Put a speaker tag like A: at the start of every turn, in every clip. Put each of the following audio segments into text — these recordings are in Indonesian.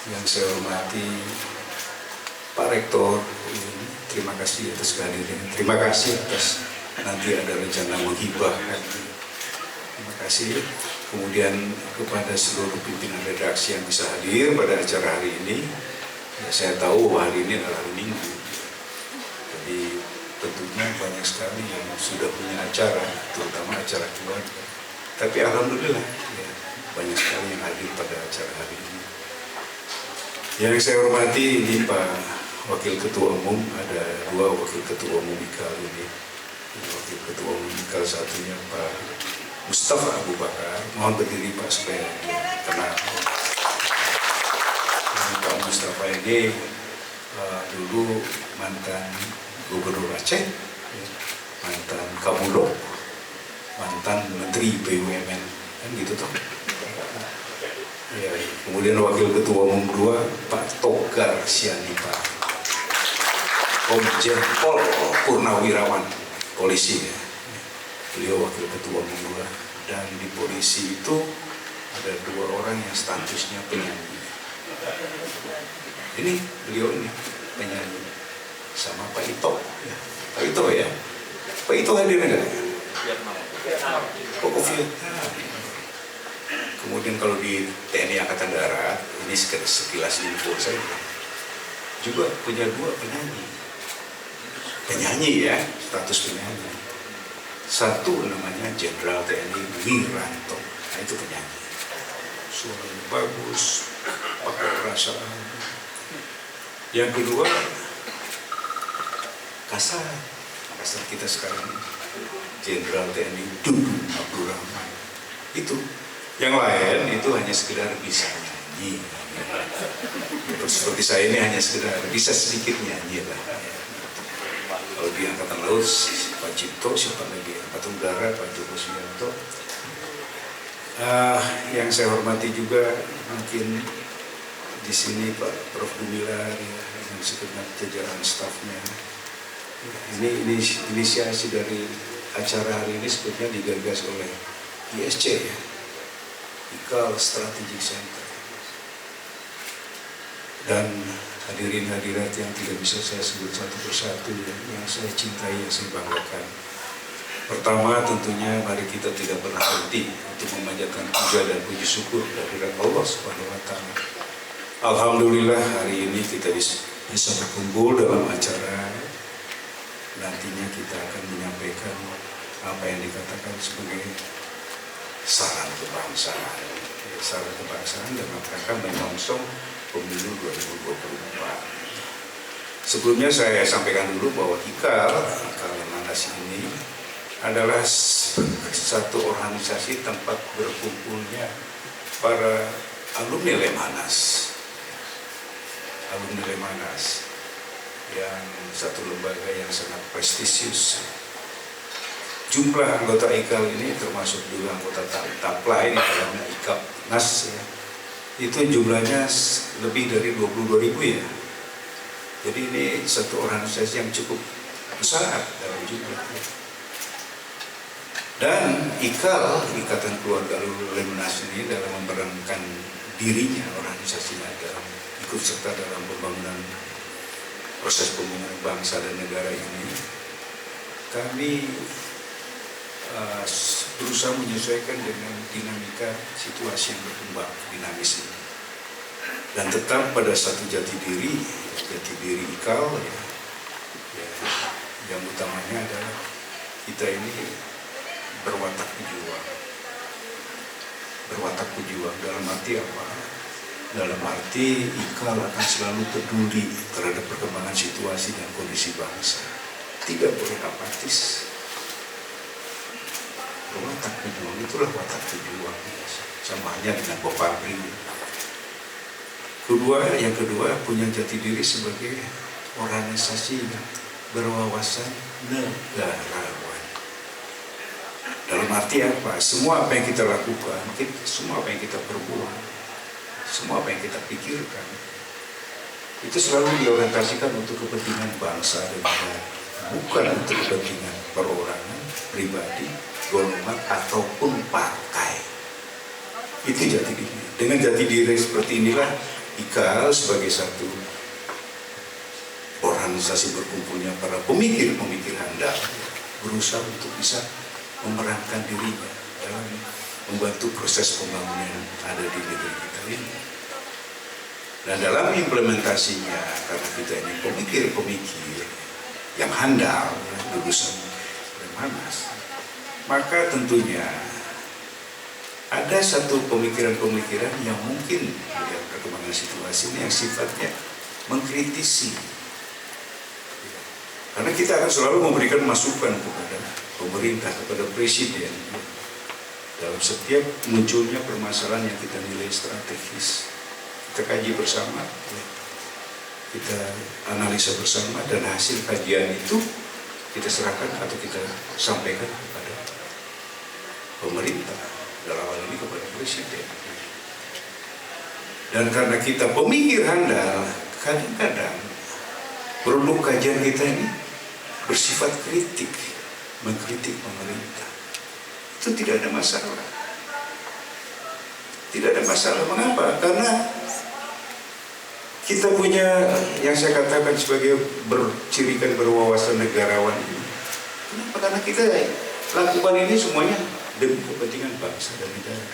A: Yang saya hormati Pak Rektor, terima kasih atas kehadirannya. Terima kasih atas nanti ada rencana menghibahkan. Terima kasih. Kemudian kepada seluruh pimpinan redaksi yang bisa hadir pada acara hari ini. Ya, saya tahu hari ini adalah hari Minggu. Jadi tentunya banyak sekali yang sudah punya acara, terutama acara keluarga. Tapi alhamdulillah ya, banyak sekali yang hadir pada acara hari ini. Yang saya hormati ini Pak Wakil Ketua Umum, ada dua Wakil Ketua Umum IKAL ini. Wakil Ketua Umum IKAL satunya Pak Mustafa Abu Bakar. Mohon berdiri Pak supaya kenal. Pak Mustafa ini dulu mantan Gubernur Aceh, mantan Kapolda, mantan Menteri BUMN, kan gitu toh. Ya, kemudian Wakil Ketua Umum 2 Pak Togar Sianipar, Komjen Pol Purnawirawan polisi ya. Beliau Wakil Ketua Umum 2, dan di polisi itu ada dua orang yang statusnya penyanyi. Ini beliau ini penyanyi sama Pak Ito ya. Pak Ito ya. Pak Ito hadir enggak? Oh, Vietnam. Kemudian kalau di TNI Angkatan Darat, ini sekilas info saja, juga punya dua penyanyi ya, status penyanyi. Satu namanya Jenderal TNI Wiranto, nah itu penyanyi, suaranya bagus, pakai perasaan. Yang kedua kasar kita sekarang, Jenderal TNI Dudung Abdurrahman. Itu yang lain itu hanya sekedar bisa nyanyi. Seperti saya ini hanya sekedar bisa sedikit nyanyi lah. Kalau di Angkatan Laut Pak Cipto, siapa lagi? Angkatan Udara Pak Joko Suyanto. Yang saya hormati juga mungkin di sini Pak Prof. Gumilar ya, yang segenap jajaran stafnya. Ini inisiasi dari acara hari ini sebetulnya digagas oleh ISC ya, IKAL Strategic Center. Dan hadirin hadirat yang tidak bisa saya sebut satu persatu ya, yang saya cintai, yang saya banggakan. Pertama tentunya mari kita tidak pernah berhenti untuk memanjatkan puja dan puji syukur kehadirat Allah Subhanahu wa Ta'ala. Alhamdulillah hari ini kita bisa berkumpul dalam acara. Nantinya kita akan menyampaikan apa yang dikatakan sebagai saran kebangsaan, saran kebangsaan dalam rangka menyongsong pemilu 2024. Sebelumnya saya sampaikan dulu bahwa IKAL Lemhanas ini adalah satu organisasi tempat berkumpulnya para alumni Lemhanas. Alumni Lemhanas yang satu lembaga yang sangat prestisius. Jumlah anggota IKAL ini termasuk juga anggota TAPLA ini dalamnya IKAL NAS ya. Itu jumlahnya lebih dari 22.000 ya. Jadi ini satu organisasi yang cukup besar dalam jumlahnya. Dan IKAL, Ikatan Keluarga Alumni Lemhanas ini dalam memperankan dirinya, organisasinya dalam ikut serta dalam pembangunan proses pembangunan bangsa dan negara ini, kami berusaha menyesuaikan dengan dinamika situasi yang berkembang dinamis ini, dan tetap pada satu jati diri IKAL ya, yang utamanya adalah kita ini berwatak pejuang dalam arti apa? Dalam arti IKAL akan selalu peduli terhadap perkembangan situasi dan kondisi bangsa, tidak boleh apatis. Watak pejuang itulah watak pejuang, sama halnya dengan Bob Fabri. Yang kedua punya jati diri sebagai organisasi yang berwawasan negarawan. Dalam arti apa? Semua apa yang kita lakukan, semua apa yang kita perbuat, semua apa yang kita pikirkan, itu selalu diorientasikan untuk kepentingan bangsa dan negara, bukan untuk kepentingan perorangan, pribadi, golongan ataupun partai. Itu jati diri. Dengan jati diri seperti inilah IKAL sebagai satu organisasi berkumpulnya para pemikir-pemikir handal berusaha untuk bisa memerankan dirinya dalam membantu proses pembangunan yang ada di negeri kita ini. Dan dalam implementasinya, karena kita ini pemikir-pemikir yang handal, lulusan Lemhanas, maka tentunya ada satu pemikiran-pemikiran yang mungkin melihat perkembangan situasi ini yang sifatnya mengkritisi. Karena kita akan selalu memberikan masukan kepada pemerintah, kepada presiden dalam setiap munculnya permasalahan yang kita nilai strategis. Kita kaji bersama, kita analisa bersama, dan hasil kajian itu kita serahkan atau kita sampaikan kepada pemerintah, dalam hal ini kepada presiden. Dan karena kita pemikir handal, kadang-kadang produk kajian kita ini bersifat kritik, mengkritik pemerintah. Itu tidak ada masalah. Tidak ada masalah. Mengapa? Karena kita punya yang saya katakan sebagai bercirikan berwawasan negarawan ini. Kenapa? Karena kita lakukan ini semuanya demi kepentingan bangsa dan negara.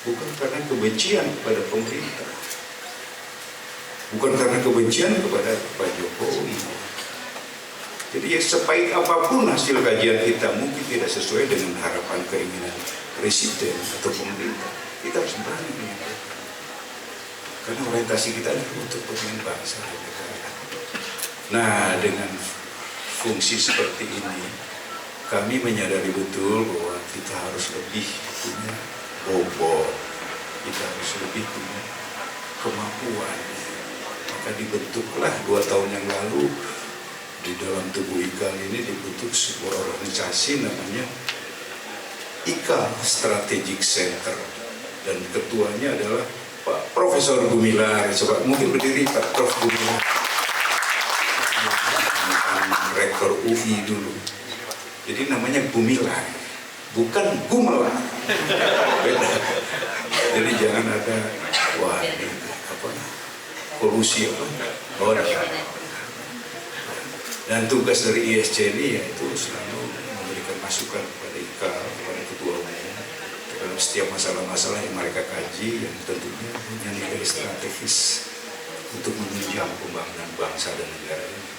A: Bukan karena kebencian kepada pemerintah. Bukan karena kebencian kepada Pak Jokowi. Jadi ya, sepahit apapun hasil kajian kita mungkin tidak sesuai dengan harapan keinginan presiden atau pemerintah, kita harus berani menyampaikan. Karena orientasi kita adalah untuk kepentingan bangsa dan negara. Nah, dengan fungsi seperti ini, kami menyadari betul bahwa kita harus lebih punya bobot, kita harus lebih punya kemampuan. Maka dibentuklah 2 tahun yang lalu di dalam tubuh IKAL ini dibentuk sebuah organisasi namanya IKAL Strategic Center, dan ketuanya adalah Pak Profesor Gumilar. Coba mungkin berdiri Pak Prof Gumilar, rektor UI dulu. Jadi namanya Gumilar, bukan Gumelar. Beda. Jadi jangan ada wah ini apa kolusi apa. Oh, dan tugas dari ISC ini yaitu selalu memberikan masukan kepada IKAL, kepada ketua umum dalam setiap masalah-masalah yang mereka kaji, yang tentunya punya nilai strategis untuk menunjang pembangunan bangsa dan negara ini.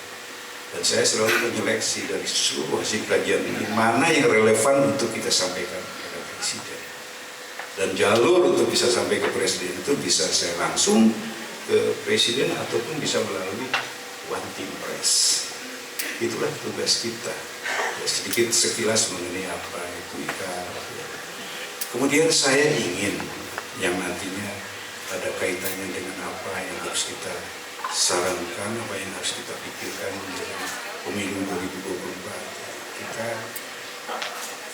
A: Dan saya selalu menyeleksi dari seluruh hasil kajian ini mana yang relevan untuk kita sampaikan kepada presiden. Dan jalur untuk bisa sampai ke presiden itu bisa saya langsung ke presiden ataupun bisa melalui One Team Press. Itulah tugas kita. Sedikit sekilas mengenai apa itu IKAL. Kemudian saya ingin yang nantinya ada kaitannya dengan apa yang harus kita sarankan, apa yang harus kita pikirkan dalam pemilu 2024.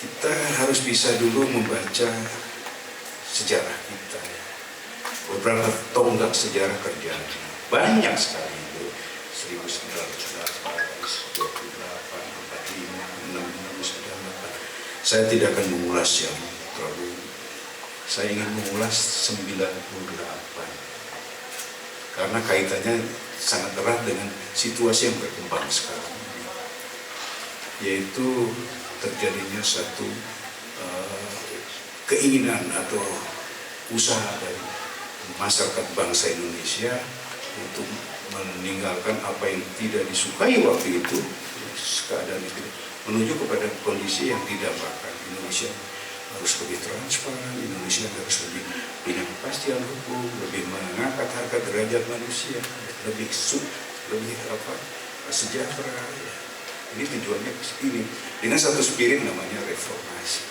A: Kita harus bisa dulu membaca sejarah kita. Beberapa tonggak sejarah terjadi. Banyak sekali itu. 1908, 28, 45, 66, 98. Saya tidak akan mengulas yang terlalu. Saya ingin mengulas 98. Karena kaitannya sangat erat dengan situasi yang berkembang sekarang. Yaitu terjadinya satu keinginan atau usaha dari masyarakat bangsa Indonesia untuk meninggalkan apa yang tidak disukai waktu itu, keadaan itu, menuju kepada kondisi yang didambakan. Indonesia harus lebih transparan, Indonesia harus lebih punya kepastian hukum, lebih mengangkat harga derajat manusia, lebih sejahtera. Ini tujuannya ini dengan satu spirit namanya reformasi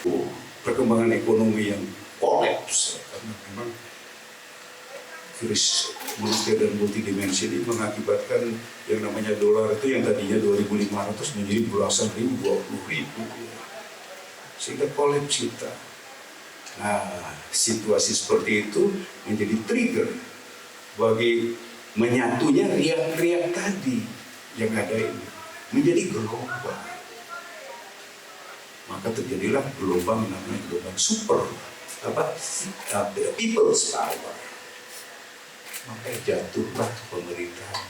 A: 98. Perkembangan ekonomi yang kolaps karena memang krisis moneter dan multidimensi ini mengakibatkan yang namanya dolar itu yang tadinya 2.500 menjadi belasan ribu, 20.000, sehingga kolaps kita. Nah, situasi seperti itu menjadi trigger bagi menyatunya riak-riak tadi yang ada ini menjadi gelombang. Maka terjadilah gelombang namanya gelombang super the people's power. Maka jatuhlah pemerintahan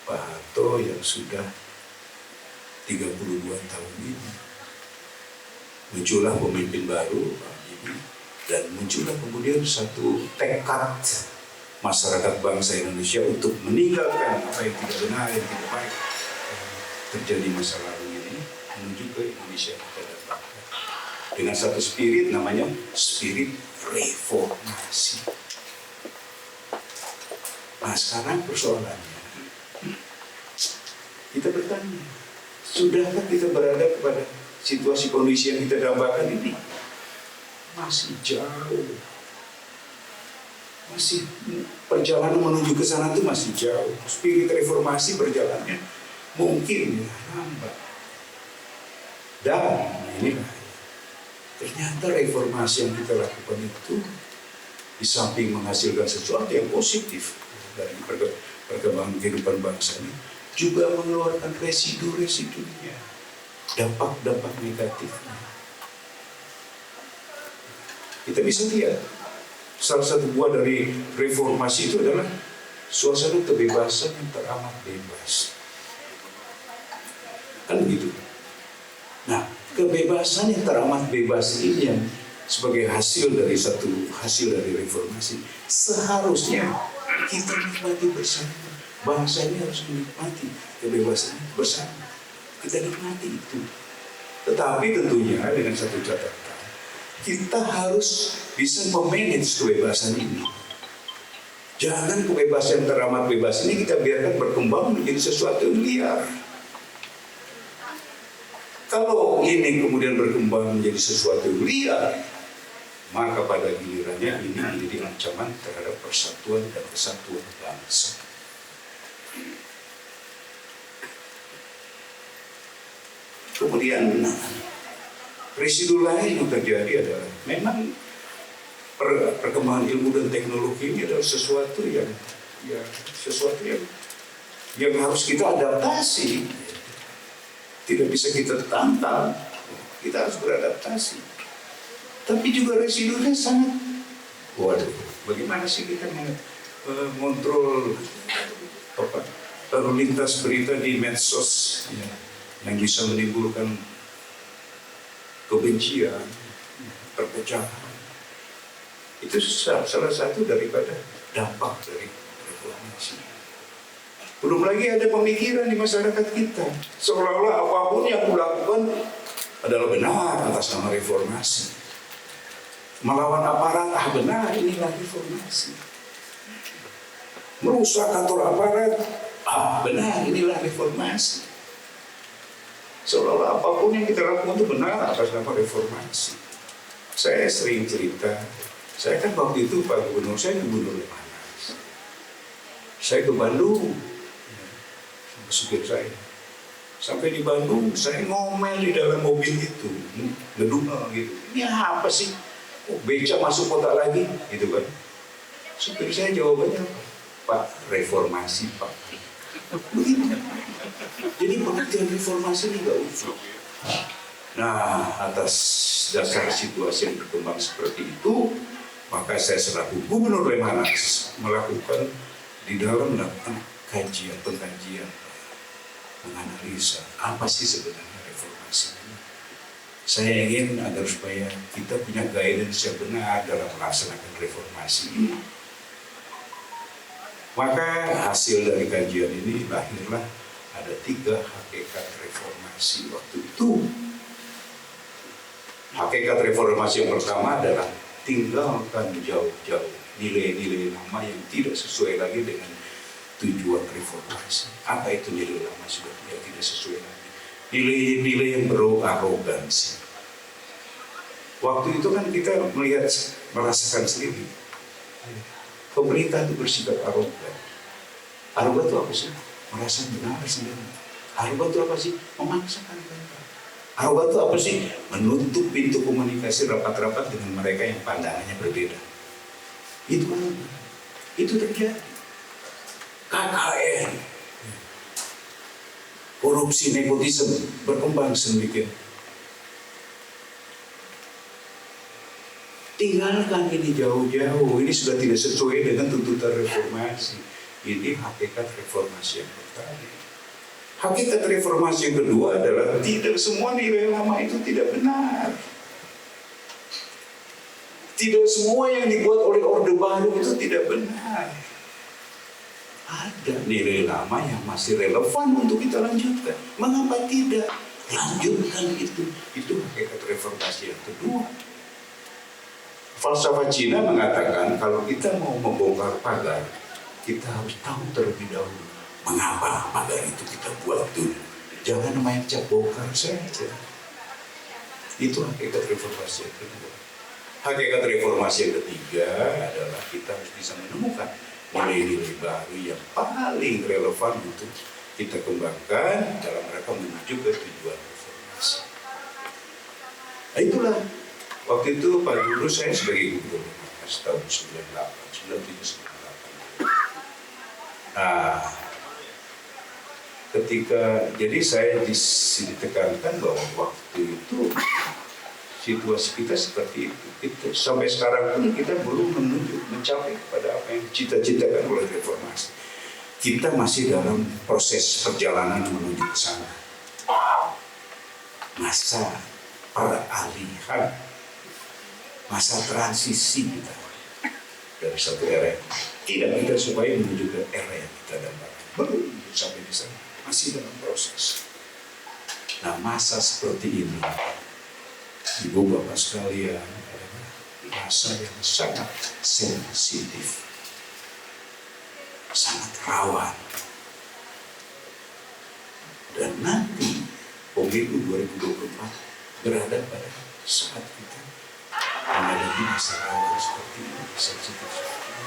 A: Pak Harto yang sudah 32 tahun ini. Muncullah pemimpin baru, Pak Habibie, dan muncullah kemudian satu tekad masyarakat bangsa Indonesia untuk meninggalkan apa yang tidak benar, yang tidak baik terjadi masa lalu ini, menuju ke Indonesia kita datang dengan satu spirit, namanya spirit reformasi. Nah sekarang persoalannya, kita bertanya, sudahkah kita berada pada situasi kondisi yang kita dambakan ini? Masih jauh. Masih perjalanan menuju ke sana itu masih jauh. Spirit reformasi berjalannya mungkin lambat. Dan inilah, ternyata reformasi yang kita lakukan itu di samping menghasilkan sesuatu yang positif dari perkembangan kehidupan bangsa ini, juga mengeluarkan residu-residunya, dampak-dampak negatifnya. Kita bisa lihat salah satu buah dari reformasi itu adalah suasana kebebasan yang teramat bebas. Kan begitu. Nah, kebebasan yang teramat bebas ini yang sebagai hasil dari reformasi, seharusnya kita nikmati bersama. Bangsa ini harus menikmati kebebasan bersama. Kita nikmati itu. Tetapi tentunya dengan satu catatan, kita harus bisa memanage kebebasan ini. Jangan kebebasan teramat bebas ini kita biarkan berkembang menjadi sesuatu yang liar. Kalau ini kemudian berkembang menjadi sesuatu yang liar, maka pada gilirannya ini menjadi ancaman terhadap persatuan dan kesatuan bangsa. Kemudian residu lain yang terjadi adalah memang perkembangan ilmu dan teknologi ini adalah sesuatu yang harus kita adaptasi. Tidak bisa kita tantang, kita harus beradaptasi. Tapi juga residunya sangat, waduh, bagaimana sih kita mengontrol lalu lintas berita di medsos yang bisa menimbulkan kebencian, perpecahan. Itu salah satu daripada dampak dari reformasi. Belum lagi ada pemikiran di masyarakat kita, seolah-olah apapun yang kulakukan adalah benar atas nama reformasi. Melawan aparat, benar, inilah reformasi. Merusak kantor aparat, benar, inilah reformasi. Seolah-olah apapun yang kita lakukan itu benar atas nama reformasi. Saya sering cerita, saya kan waktu itu Pak Gubernur, saya Gubernur Lemhanas. Saya ke Bandung, supir saya. Sampai di Bandung, saya ngomel di dalam mobil itu, ngedumel gitu. Ini apa sih? Oh, beca masuk kota lagi, gitu kan? Supir saya jawabannya, Pak, reformasi, Pak. Begitu. Jadi pengertian reformasi ini nggak utuh. Nah, atas dasar situasi yang berkembang seperti itu, maka saya selaku Gubernur Lemhanas melakukan pengkajian, menganalisa apa sih sebenarnya reformasi ini. Saya ingin agar supaya kita punya guidance yang benar dalam melaksanakan reformasi ini. Maka hasil dari kajian ini lahirlah ada 3 hakikat reformasi waktu itu. Hakikat reformasi yang pertama adalah tinggalkan jauh-jauh nilai-nilai lama yang tidak sesuai lagi dengan tujuan reformasi. Apa itu nilai lama sudah tidak sesuai lagi? Nilai-nilai yang arogansi. Waktu itu kan kita merasakan sendiri. Pemerintah itu bersikap arogan. Arogan itu apa sih? Merasa benar sendiri. Arogan itu apa sih? Memaksakan kehendak. Arogan itu apa sih? Menutup pintu komunikasi rapat-rapat dengan mereka yang pandangannya berbeda. Itu arogan. Itu terjadi. KKN, korupsi, nepotisme berkembang sedemikian. Tinggalkan ini jauh-jauh, ini sudah tidak sesuai dengan tuntutan reformasi. Ini hakikat reformasi yang pertama. Hakikat reformasi yang kedua adalah tidak semua nilai lama itu tidak benar. Tidak semua yang dibuat oleh Orde Baru itu tidak benar. Ada nilai lama yang masih relevan untuk kita lanjutkan. Mengapa tidak? Lanjutkan itu. Itu hakikat reformasi yang kedua. Falsafah Cina mengatakan kalau kita mau membongkar pagar, kita harus tahu terlebih dahulu mengapa pagar itu kita buat dulu. Jangan main cap bongkar saja. Itu hakikat reformasi yang kedua. Hakikat reformasi yang ketiga adalah kita harus bisa menemukan nilai-nilai baru yang paling relevan untuk kita kembangkan dalam rangka menuju ke tujuan reformasi. Nah, itulah waktu itu Pak Guru saya sebagai gubernur tahun 97-98. Nah, jadi saya ditekankan bahwa waktu itu situasi kita seperti itu. Sampai sekarang pun kita belum mencapai kepada apa yang dicita-citakan oleh reformasi. Kita masih dalam proses perjalanan menuju ke sana. Masa peralihan, masa transisi kita dari satu era tidak kita supaya menuju ke era yang kita dambakan. Belum sampai di sana, masih dalam proses. Nah, masa seperti ini, Ibu Bapak sekalian, adalah masa yang sangat sensitif, sangat rawan. Dan nanti pemilu 2024 berada pada saat kita menghadapi masa rawan seperti ini, sensitif seperti ini.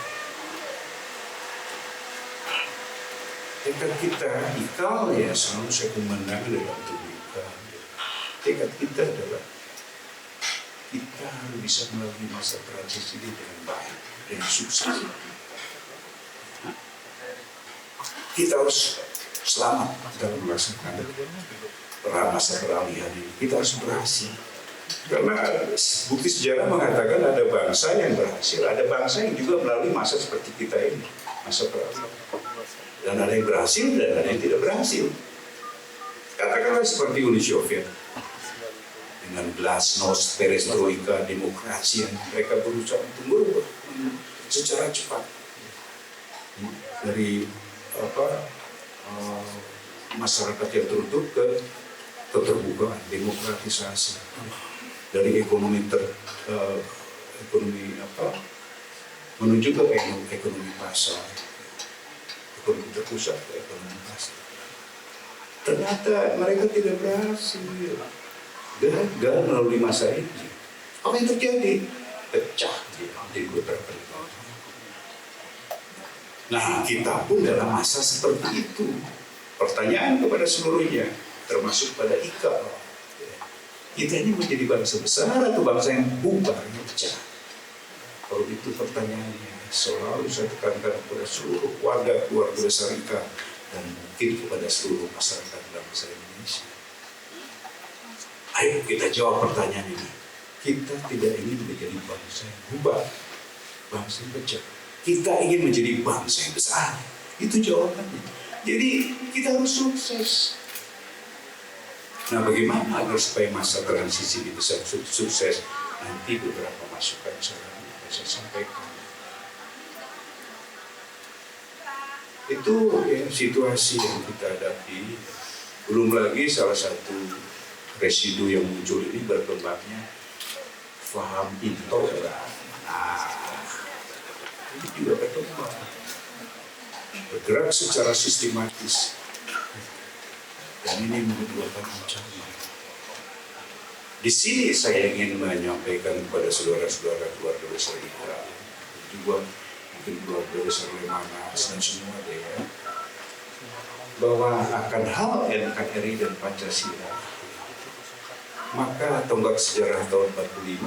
A: Tekad kita, ikal ya selalu saya memandang dalam tubuh ikal. Tekad kita adalah kita harus bisa melalui masa transisi ini dengan baik, dengan sukses. Kita harus selamat dalam melaksanakan masa peralihan ini. Kita harus berhasil. Karena bukti sejarah mengatakan ada bangsa yang berhasil, ada bangsa yang juga melalui masa seperti kita ini, masa peralihan. Dan ada yang berhasil dan ada yang tidak berhasil. Katakanlah seperti Uni Soviet. Dengan glasnost, perestroika, demokrasi yang mereka berusaha untuk merubah secara cepat. Dari masyarakat yang tertutup ke keterbukaan, demokratisasi. Dari ekonomi menuju ke ekonomi pasar. Ekonomi terpusat ke ekonomi pasar. Ternyata mereka tidak berhasil. Gagal melalui masa ini. Apa yang terjadi? Pecah di beberapa negara. Nah, kita pun dalam masa seperti itu. Pertanyaan kepada seluruhnya, termasuk pada IKA. Kita ini menjadi bangsa besar atau bangsa yang bubar, yang pecah? Kalau itu pertanyaannya, selalu saya tekankan kepada seluruh keluarga besar IKA dan mungkin kepada seluruh masyarakat bangsa Indonesia. Ayo kita jawab pertanyaan ini. Kita tidak ingin menjadi bangsa yang bubar, bangsa yang pecah. Kita ingin menjadi bangsa yang besar. Itu jawabannya. Jadi kita harus sukses. Nah, bagaimana agar supaya masa transisi ini bisa sukses? Nanti beberapa masukan saya sampaikan. Itu ya, situasi yang kita hadapi. Belum lagi salah satu residu yang muncul ini berkembangnya faham intoleran. Ini juga berkembang, bergerak secara sistematis, dan ini menimbulkan ancaman. Di sini saya ingin menyampaikan kepada saudara-saudara keluarga besar kita, juga mungkin keluarga besar Lemanas dan semua ya, bahwa akan hal NKRI dan Pancasila. Maka tonggak sejarah tahun 45,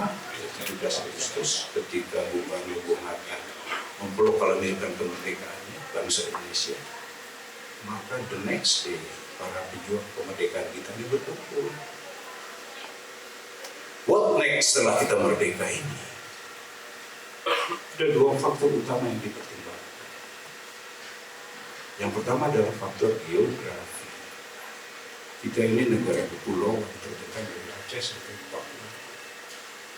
A: 17 Agustus, ketika Bung Hatta memproklamirkan kemerdekaannya bangsa Indonesia, maka the next day para pejuang kemerdekaan kita ini berkumpul. What next setelah kita merdeka ini? Ada dua faktor utama yang dipertimbangkan. Yang pertama adalah faktor geografi. Kita ini negara kepulauan terdekat dari Aceh sampai Papua.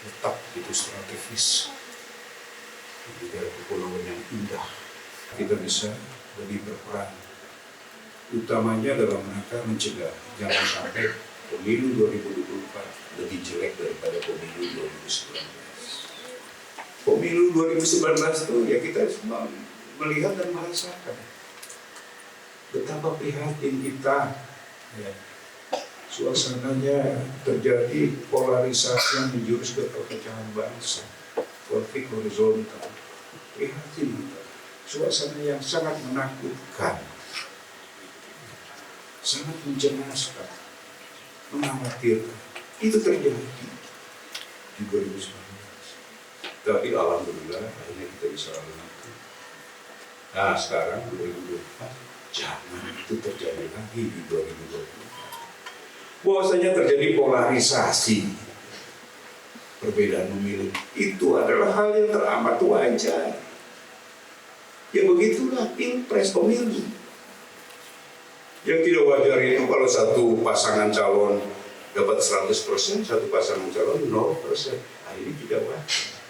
A: Letak itu strategis. Negara kepulauan yang indah. Kita bisa lebih berperan. Utamanya dalam rangka mencegah jangan sampai pemilu 2024 lebih jelek daripada pemilu 2019. Pemilu 2019 itu ya kita semua melihat dan merasakan betapa prihatin kita. Ya. Suasananya terjadi polarisasi yang menjurus ke perpecahan bangsa, konflik horizontal. Prihatin kita. Suasana yang sangat menakutkan, sangat mencemaskan, mengkhawatirkan. Itu terjadi di 2019. Tapi alhamdulillah akhirnya kita bisa lalui. Nah sekarang 2024 jangan itu terjadi lagi di 2024. Bahwasanya terjadi polarisasi, perbedaan memilih itu adalah hal yang teramat wajar. Ya begitulah pilpres pemilu. Yang tidak wajar itu kalau satu pasangan calon dapat 100%, satu pasangan calon 0%. Nah ini tidak wajar.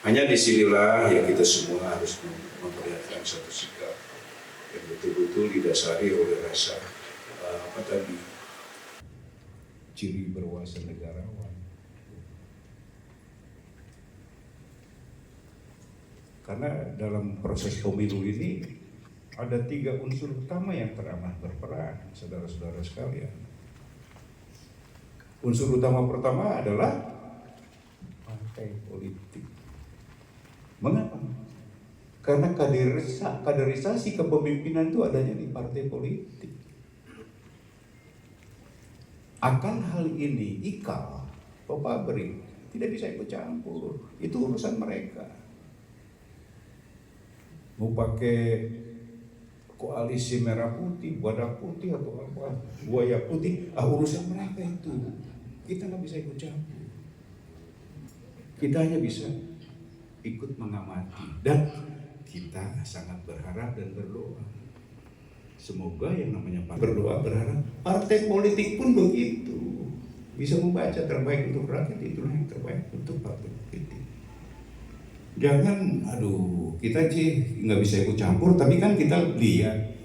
A: Hanya disinilah ya kita semua harus memperlihatkan satu sikap yang betul-betul didasari oleh rasa ciri berwawasan negarawan. Karena dalam proses pemilu ini ada 3 unsur utama yang teramat berperan, saudara-saudara sekalian. Unsur utama pertama adalah partai politik. Mengapa? Karena kaderisasi kepemimpinan itu adanya di partai politik. Akan hal ini IKAL, pabrik tidak bisa ikut campur. Itu urusan mereka. Mau pakai koalisi merah putih, badak putih atau apa, buaya putih, urusan mereka itu. Kita nggak bisa ikut campur. Kita hanya bisa ikut mengamati, dan kita sangat berharap dan berdoa. Semoga yang namanya berdoa berharap partai politik pun begitu, bisa membaca terbaik untuk rakyat, itulah yang terbaik untuk partai politik. Jangan, kita sih nggak bisa ikut campur, tapi kan kita lihat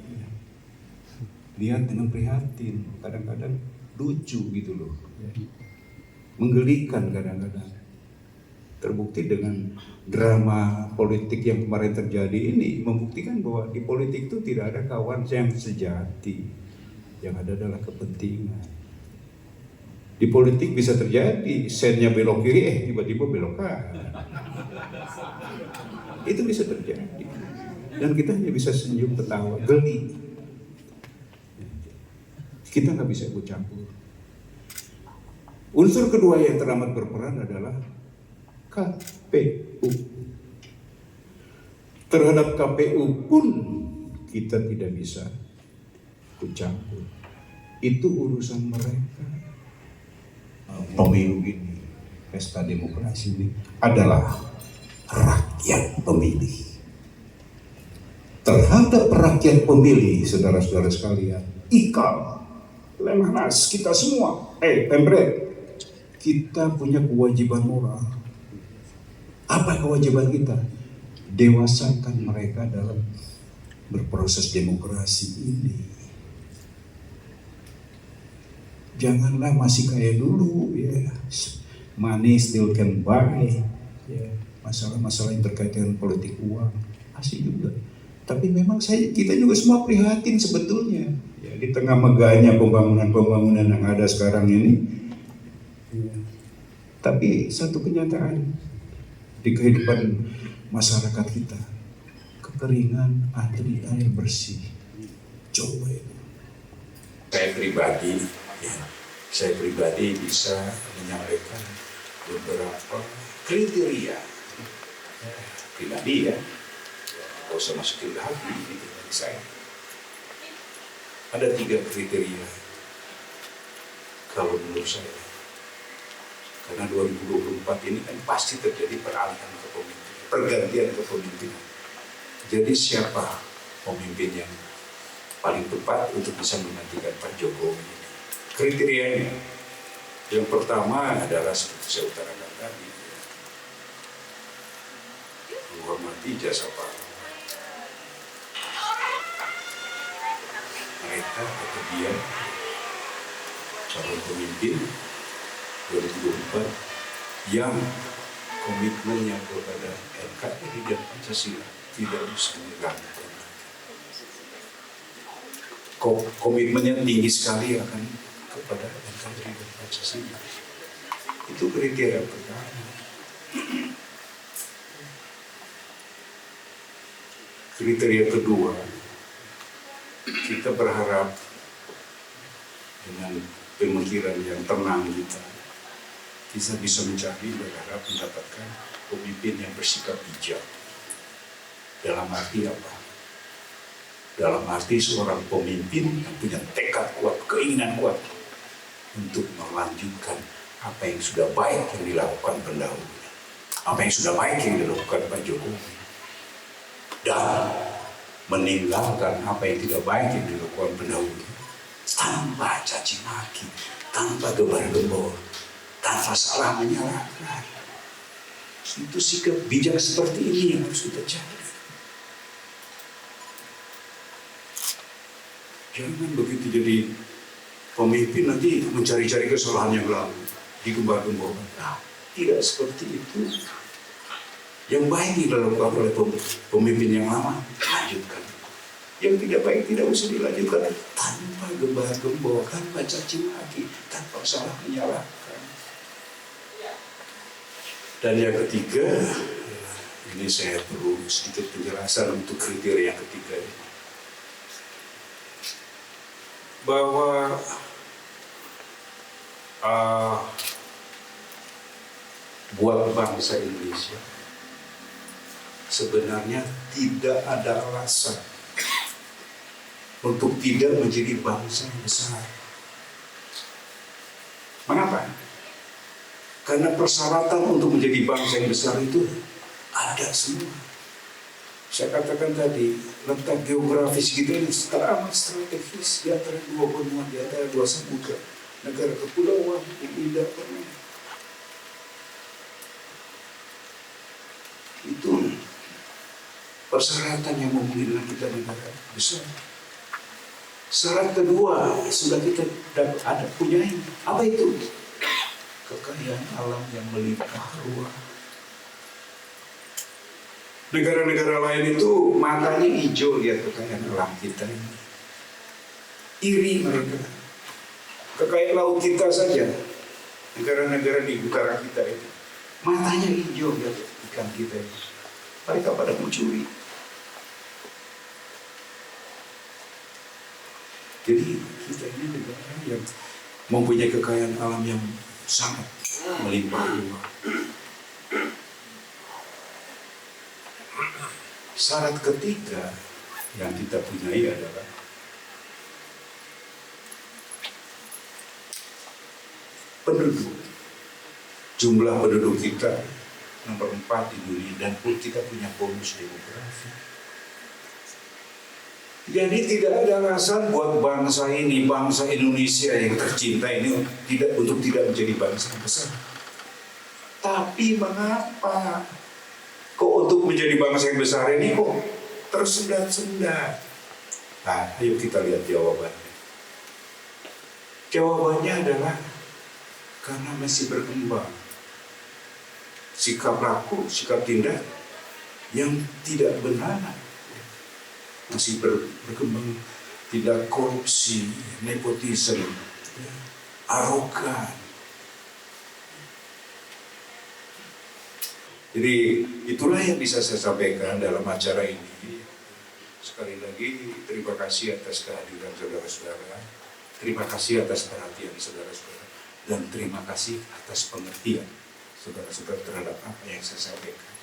A: dengan prihatin, kadang-kadang lucu gitu loh, menggelikan kadang-kadang. Terbukti dengan drama politik yang kemarin terjadi ini membuktikan bahwa di politik itu tidak ada kawan yang sejati, yang ada adalah kepentingan. Di politik bisa terjadi sennya belok kiri, tiba-tiba belok kanan. Itu bisa terjadi, dan kita hanya bisa senyum, ketawa, geli. Kita nggak bisa ikut campur. Unsur kedua yang teramat berperan adalah KPU. Terhadap KPU pun kita tidak bisa ikut campur. Itu urusan mereka. Pemilu ini, pesta demokrasi ini adalah rakyat pemilih. Terhadap rakyat pemilih, saudara-saudara sekalian, IKAL, Lemhanas, kita semua, Pemret, kita punya kewajiban moral. Apa kewajiban kita? Dewasakan mereka dalam berproses demokrasi ini. Janganlah masih kayak dulu, ya. Money still can buy. Ya. Masalah-masalah yang terkait dengan politik uang masih juga. Tapi memang kita juga semua prihatin sebetulnya. Ya, di tengah megahnya pembangunan yang ada sekarang ini. Ya. Tapi satu kenyataan di kehidupan masyarakat kita, kekeringan, air bersih. Coba itu. Saya pribadi bisa menyampaikan beberapa kriteria pribadi, ya. Gak usah masukin lagi dari saya. Ada 3 kriteria kalau menurut saya. Karena 2024 ini kan pasti terjadi peralihan kepemimpinan, pergantian kepemimpinan. Jadi siapa pemimpin yang paling tepat untuk bisa menggantikan Pak Jokowi ini? Kriterianya, yang pertama adalah seperti saya utarakan tadi, menghormati jasa para mereka atau dia calon pemimpin 2024 yang komitmennya kepada NKRI dan Pancasila tidak bisa diganggu. Komitmennya tinggi sekali akan kepada NKRI dan Pancasila. Itu kriteria pertama. Kriteria kedua, kita berharap dengan pemikiran yang tenang kita bisa mencari, berharap mendapatkan pemimpin yang bersikap bijak. Dalam arti apa? Dalam arti seorang pemimpin yang punya tekad kuat, keinginan kuat untuk melanjutkan apa yang sudah baik yang dilakukan pendahulunya, apa yang sudah baik yang dilakukan Pak Jokowi, dan meninggalkan apa yang tidak baik yang dilakukan pendahulunya tanpa caci maki, tanpa gembar-gembor, tanpa salah menyalahkan. Itu sikap bijak seperti ini yang harus kita cari. Jangan begitu jadi pemimpin nanti mencari-cari kesalahan yang lalu, digembar-gemborkan. Nah, tidak seperti itu. Yang baik dilakukan oleh pemimpin yang lama, lanjutkan. Yang tidak baik tidak usah dilanjutkan, tanpa gembar-gembor, tanpa caci maki, tanpa salah menyalahkan. Dan yang ketiga, ini saya perlu sedikit penjelasan untuk kriteria yang ketiga ini. Bahwa buat bangsa Indonesia sebenarnya tidak ada alasan untuk tidak menjadi bangsa yang besar. Mengapa? Karena persyaratan untuk menjadi bangsa yang besar itu ada semua. Saya katakan tadi, letak geografis kita ini amat strategis di antara dua benua, di antara dua samudra, negara kepulauan yang tidak pernah. Itu persyaratan yang memungkinkan kita negara besar. Syarat kedua sudah kita punya ini. Apa itu? Kekayaan alam yang melimpah ruah. Negara-negara lain itu matanya hijau lihat kekayaan alam kita ini. Iri mereka. Kekayaan laut kita saja, negara-negara di utara kita ini, matanya hijau lihat ikan kita ini. Mereka pada mencuri. Jadi kita ini negara yang mempunyai kekayaan alam yang sangat melimpah ruah. Syarat ketiga yang kita punyai adalah penduduk. Jumlah penduduk kita nomor 4 di dunia dan pun kita punya bonus demografi. Jadi tidak ada alasan buat bangsa ini, bangsa Indonesia yang tercinta ini untuk tidak menjadi bangsa yang besar. Tapi mengapa? Kok untuk menjadi bangsa yang besar ini kok tersendat-sendat? Nah, ayo kita lihat jawabannya. Jawabannya adalah karena masih berkembang sikap laku, sikap tindak yang tidak benar, masih berkembang tidak korupsi, nepotisme, arogan. Jadi itulah yang bisa saya sampaikan dalam acara ini. Sekali lagi terima kasih atas kehadiran saudara-saudara, terima kasih atas perhatian saudara-saudara, dan terima kasih atas pengertian saudara-saudara terhadap apa yang saya sampaikan.